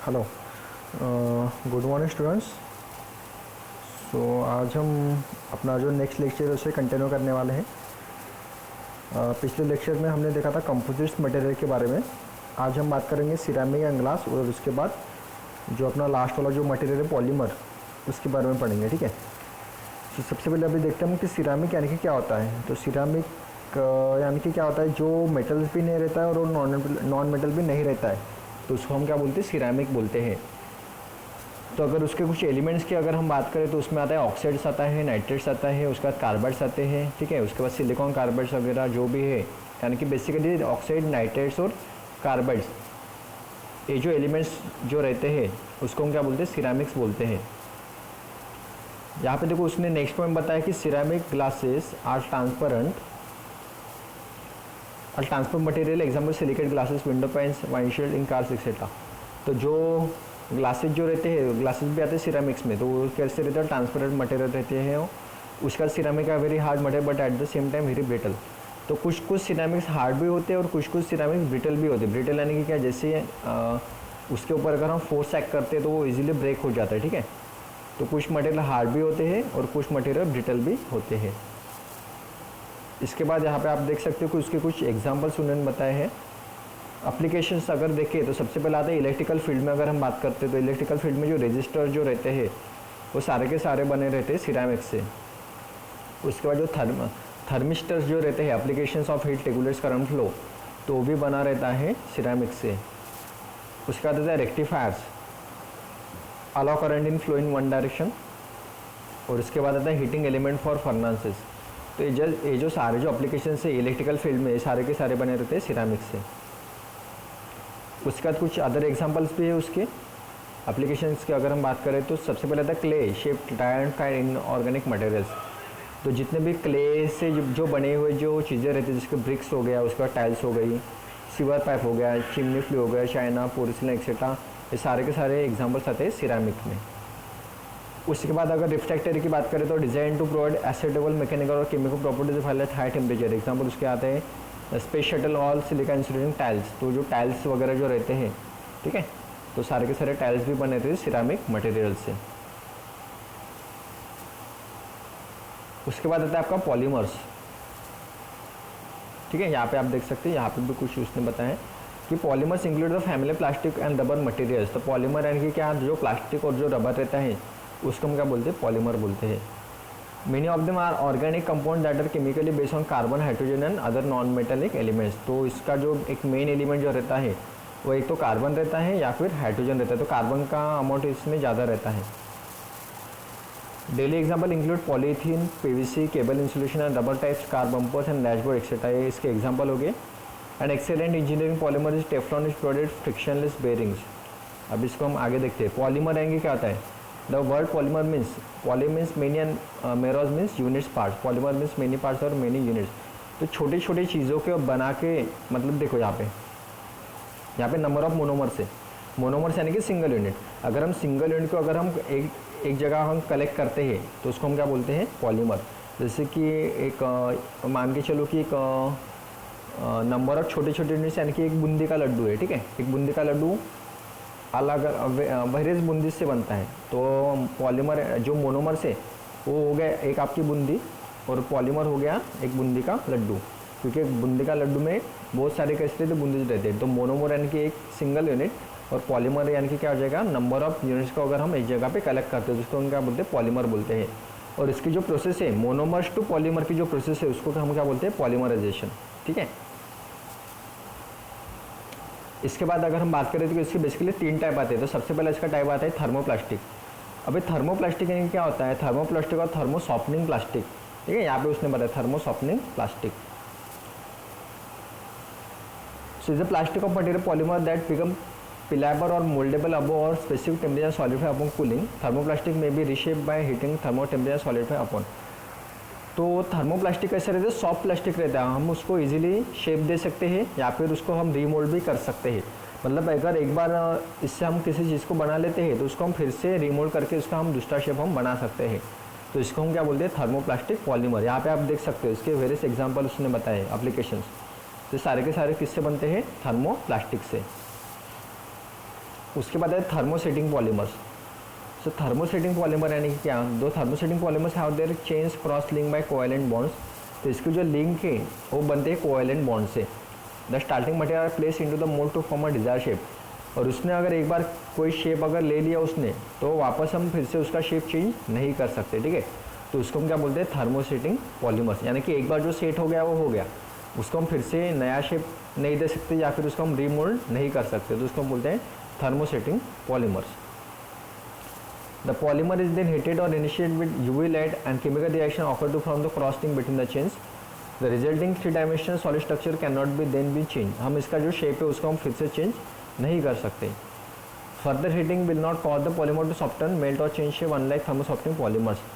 Hello, good morning students. So आज हम अपना जो नेक्स्ट लेक्चर है उसे कंटिन्यू करने वाले हैं। पिछले लेक्चर में हमने देखा था कंपोजिट्स मटेरियल के बारे में। आज हम बात करेंगे सिरेमिक एंड ग्लास, और उसके बाद जो अपना लास्ट वाला जो मटेरियल है पॉलीमर, उसके बारे में पढ़ेंगे। ठीक है। तो सबसे पहले अभी देखते हैं कि सिरेमिक यानी कि क्या होता है। तो सिरेमिक यानी कि क्या होता है, जो मेटल्स भी नहीं रहता है और नॉन मेटल भी नहीं रहता है, तो उसको हम क्या बोलते हैं, सिरेमिक बोलते हैं। तो अगर उसके कुछ एलिमेंट्स की अगर हम बात करें तो उसमें आता है ऑक्साइड्स आता है, नाइट्रेट्स आता है, उसके बाद कार्बाइड्स आते हैं। ठीक है। उसके बाद सिलिकॉन कार्बाइड्स वगैरह जो भी है, यानी कि बेसिकली ऑक्साइड, नाइट्रेट्स और कार्बाइड्स, ये जो एलिमेंट्स जो रहते हैं उसको हम क्या बोलते हैं, सिरेमिक्स बोलते हैं। यहाँ पे देखो उसने नेक्स्ट पॉइंट बताया कि ceramic glasses are transparent material, example silicate glasses, window panes, windshield in cars etcetera. तो जो ग्लासेस जो रहते हैं, ग्लासेस भी आते हैं सिरेमिक्स में, तो वो कैसे रहते हैं, ट्रांसपेरेंट मटेरियल रहते हैं। उसका सिरेमिक है very hard material but at the same time very brittle. तो कुछ सिरेमिक्स हार्ड भी होते हैं और कुछ सिरेमिक्स ब्रिटल भी होते हैं। ब्रिटल यानी कि क्या, जैसे उसके ऊपर अगर हम फोर्स एक्ट करते हैं तो वो इजीली ब्रेक हो जाता है। ठीक है। तो कुछ मटेरियल हार्ड भी होते हैं और कुछ मटेरियल ब्रिटल भी होते हैं। इसके बाद यहाँ पे आप देख सकते हो कि उसके कुछ एग्जांपल्स उन्होंने बताए हैं। एप्लीकेशंस अगर देखें तो सबसे पहले आता है इलेक्ट्रिकल फील्ड में। अगर हम बात करते हैं तो इलेक्ट्रिकल फील्ड में जो रजिस्टर जो रहते हैं वो सारे के सारे बने रहते हैं सिरेमिक से। उसके बाद जो थर्मिस्टर्स जो रहते हैं, applications of heat regulates current flow, तो वो भी बना रहता है सिरेमिक से। उसके बाद आता है rectifiers, allow current in flow in one direction. और उसके बाद आता है हीटिंग एलिमेंट फॉर फर्नासेस। तो ये जो सारे जो एप्लीकेशन है इलेक्ट्रिकल फील्ड में, सारे के सारे बने रहते हैं सिरेमिक से। उसके बाद कुछ अदर एग्जांपल्स भी है उसके एप्लीकेशंस की। अगर हम बात करें तो सबसे पहले आता है clay shaped die inorganic materials. तो जितने भी क्ले से जो बने हुए जो चीज़ें रहती है, जिसके ब्रिक्स हो गया, उसके बाद टाइल्स हो गई, सीवर पाइप हो गया, चिमनी फ्लू हो गया, चाइना, पोर्सिलेन एक्सेट्रा, ये सारे के सारे एग्जाम्पल्स आते हैं सिरेमिक में। उसके बाद अगर रिफ्रैक्टरी की बात करें तो डिज़ाइन टू प्रोवाइड एसेटेबल मैकेनिकल और chemical properties of high temperature. Example उसके आते हैं space shuttle all silica insulating tiles. तो जो टाइल्स वगैरह जो रहते हैं, ठीक है, तो सारे के सारे टाइल्स भी बने रहते हैं सिरेमिक मटेरियल से। उसके बाद आता है आपका पॉलीमर्स। ठीक है। यहाँ पे आप देख सकते हैं, यहाँ पे भी कुछ उसने बताया है कि polymers include the family plastic and rubber materials. तो पॉलीमर यानी कि क्या, जो प्लास्टिक और जो रबर रहता है उसको हम क्या बोलते हैं, पॉलीमर बोलते हैं। Many of them are organic compound that are chemically based on carbon, hydrogen and other non metallic elements. तो इसका जो एक मेन एलिमेंट जो रहता है वो एक तो कार्बन रहता है या फिर हाइड्रोजन रहता है। तो कार्बन का अमाउंट इसमें ज़्यादा रहता है। Daily example include polythene, PVC, cable insulation and rubber types, car bumpers and dashboard etcetera. ये इसके एग्जाम्पल हो गए। And excellent engineering polymer is Teflon is provided frictionless bearings. अब इसको हम आगे देखते हैं। पॉलीमर आएंगे क्या होता है। The word polymer means, poly means many and meros means units parts. Polymer means many parts और मेनी यूनिट्स। तो छोटी छोटी चीज़ों को बना के, मतलब देखो यहाँ पे नंबर ऑफ मोनोमर्स है। मोनोमर्स यानी कि सिंगल यूनिट। अगर हम सिंगल यूनिट को अगर हम एक जगह हम कलेक्ट करते हैं तो उसको हम क्या बोलते हैं, पॉलीमर। जैसे कि एक मान के चलो कि एक नंबर ऑफ छोटे छोटे यूनिट्स, यानी कि एक बूंदी का लड्डू है। ठीक है। एक बूंदी का लड्डू अलग वेरियस बूंदी से बनता है। तो पॉलीमर जो मोनोमर से वो हो गया एक आपकी बूंदी, और पॉलीमर हो गया एक बूंदी का लड्डू। क्योंकि बूंदी का लड्डू में बहुत सारे कैसे रहते, बूंदी रहते हैं। तो मोनोमर यानी कि एक सिंगल यूनिट, और पॉलीमर यानी कि क्या हो जाएगा, नंबर ऑफ यूनिट्स को अगर हम एक जगह पे कलेक्ट करते हैं तो उसको हम क्या बोलते हैं, पॉलीमर बोलते हैं। और इसकी जो प्रोसेस है, मोनोमर्स टू पॉलीमर की जो प्रोसेस है, उसको हम क्या बोलते हैं, पॉलीमराइजेशन। ठीक है। इसके बाद अगर हम बात करें तो इसके बेसिकली 3 टाइप आते हैं। तो सबसे पहले इसका टाइप आता है थर्मोप्लास्टिक। अभी थर्मोप्लास्टिक यानी क्या होता है, थर्मोप्लास्टिक और थर्मो सॉफ्टनिंग प्लास्टिक। ठीक है। यहाँ पे उसने बताया thermo softening plastic. So is the plastic of material polymer that become pliable or moldable above or specific temperature solidify upon cooling. Thermoplastic may be reshaped by heating thermo temperature solidify upon. तो thermoplastic कैसे रहता है, soft plastic रहता है। हम उसको easily shape दे सकते हैं या फिर उसको हम रीमोल्ड भी कर सकते हैं। मतलब अगर एक बार इससे हम किसी चीज़ को बना लेते हैं तो उसको हम फिर से रीमोल्ड करके उसका हम दूसरा शेप हम बना सकते हैं। तो इसको हम क्या बोलते हैं, थर्मोप्लास्टिक पॉलीमर। यहाँ पे आप देख सकते हो इसके वेरियस एग्जाम्पल उसने बताए एप्लीकेशंस। तो सारे के सारे किससे बनते हैं, थर्मोप्लास्टिक से। उसके बाद है thermosetting polymers. So thermosetting polymer यानी कि क्या, दो thermosetting polymers have their chains cross link by covalent bonds. तो इसके जो लिंक है वो बनते हैं कोवेलेंट बॉन्ड से। The starting material place into the mould to form a desire shape. और उसने अगर एक बार कोई शेप अगर ले लिया उसने, तो वापस हम फिर से उसका शेप चेंज नहीं कर सकते, ठीक है। तो उसको हम क्या बोलते हैं, थर्मोसेटिंग पॉलीमर्स। यानी कि एक बार जो सेट हो गया वो हो गया, उसको हम फिर से नया शेप नहीं दे सकते या फिर उसको हम रीमोल्ड नहीं कर सकते, तो उसको हम बोलते हैं thermosetting polymers. The polymer is then heated or initiated with UV light and chemical reaction occur to form the cross link between the chains. The resulting three-dimensional solid structure cannot be then be changed. हम इसका जो shape है उसको हम फिर से change नहीं कर सकते। Further heating will not cause the polymer to soften, melt or change shape unlike thermosoftening polymers.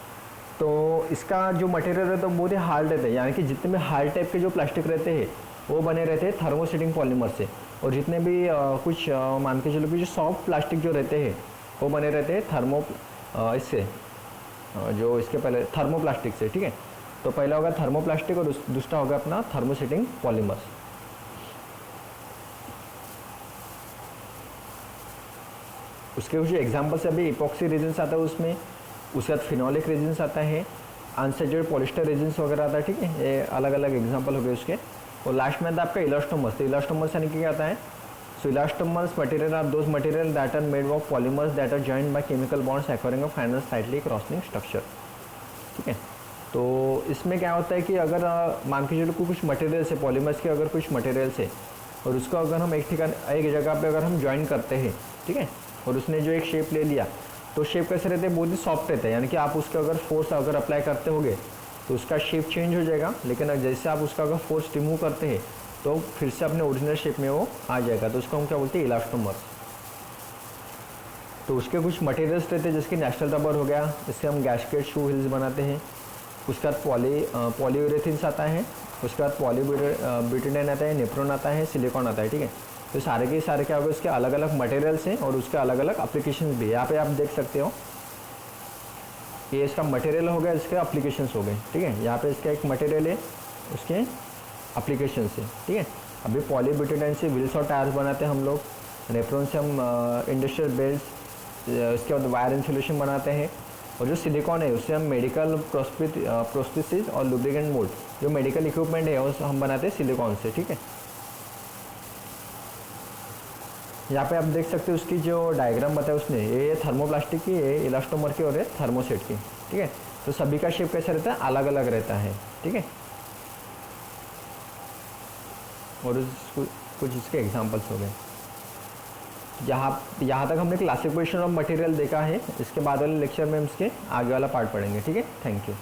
तो इसका जो मटेरियल रहता है बहुत ही हार्ड रहता है, यानी कि जितने भी हार्ड टाइप के जो प्लास्टिक रहते हैं वो बने रहते हैं थर्मोसेटिंग पॉलीमर से, और जितने भी कुछ मान के चलो कि जो सॉफ्ट प्लास्टिक जो रहते हैं वो बने रहते हैं इससे जो इसके पहले थर्मोप्लास्टिक से, ठीक है। तो पहला होगा थर्मोप्लास्टिक और दूसरा होगा अपना थर्मोसेटिंग पॉलीमर्स। उसके कुछ एग्जांपल्स अभी इपॉक्सी रेजिन्स आता है उसमें, उसके बाद फिनोलिक रेजिन्स आता है, अनसैचुरेटेड पॉलिस्टर रेजिन्स वगैरह आता है, ठीक है। ये अलग अलग एग्जांपल हो गए उसके। और लास्ट में आता है आपका इलास्टोमर्स। तो इलास्टोमर्स यानी कि क्या आता है, so elastomers material are those material that are made of polymers that are joined by chemical bonds acquiring a final slightly crossing structure, ठीक है। तो इसमें क्या होता है कि अगर मान के चलो कुछ मटेरियल से, पॉलीमर्स के अगर कुछ मटेरियल से, और उसको अगर हम एक जगह पे अगर हम ज्वाइन करते हैं, ठीक है, और उसने जो एक शेप ले लिया, तो शेप कैसे रहते हैं, बहुत ही सॉफ्ट रहता है। यानी कि आप उसके अगर फोर्स अगर अप्लाई करते होगे तो उसका शेप चेंज हो जाएगा, लेकिन जैसे आप उसका अगर फोर्स रिमूव करते हैं तो फिर से अपने ओरिजिनल शेप में वो आ जाएगा। तो उसको हम क्या बोलते हैं, इलास्टोमर्स। तो उसके कुछ मटेरियल्स रहते हैं, जैसे कि नेचुरल रबर हो गया, इससे हम गैस्केट शू हिल्स बनाते हैं। उसके बाद पॉलीयूरेथिन्स आता है, उसके बाद पॉलीब्यूटेनाइन आता है, नेप्रोन आता है, सिलिकॉन आता है, ठीक है। तो सारे के सारे क्या होगा, उसके अलग अलग मटेरियल्स हैं और उसके अलग अलग एप्लीकेशंस भी। यहाँ पे आप देख सकते हो ये इसका मटेरियल हो गया, इसके एप्लीकेशंस हो गए, ठीक है। यहाँ पे इसका एक मटेरियल है, उसके एप्लीकेशन से, ठीक है। अभी पॉलीब्यूटेनाइन से व्हील्स और टायर्स बनाते हैं हम लोग, नेप्रोन से हम इंडस्ट्रियल बेल्ट्स, उसके बाद वायर इंसुलेशन बनाते हैं, और जो सिलिकॉन है उससे हम मेडिकल प्रोस्थेसिस और लुब्रिकेंट मोल्ड, जो मेडिकल इक्विपमेंट है वो हम बनाते हैं सिलिकॉन से, ठीक है। यहाँ पे आप देख सकते हो उसकी जो डायग्राम बताया उसने, ये थर्मोप्लास्टिक की, ये इलास्टोमर की और ये थर्मोसेट की, ठीक है। तो सभी का शेप कैसा रहता है, अलग अलग रहता है, ठीक है। और कुछ इसके एग्जांपल्स हो गए। यहाँ तक हमने क्लासिफिकेशन ऑफ मटेरियल देखा है। इसके बाद वाले लेक्चर में हम इसके आगे वाला पार्ट पढ़ेंगे, ठीक है। Thank you.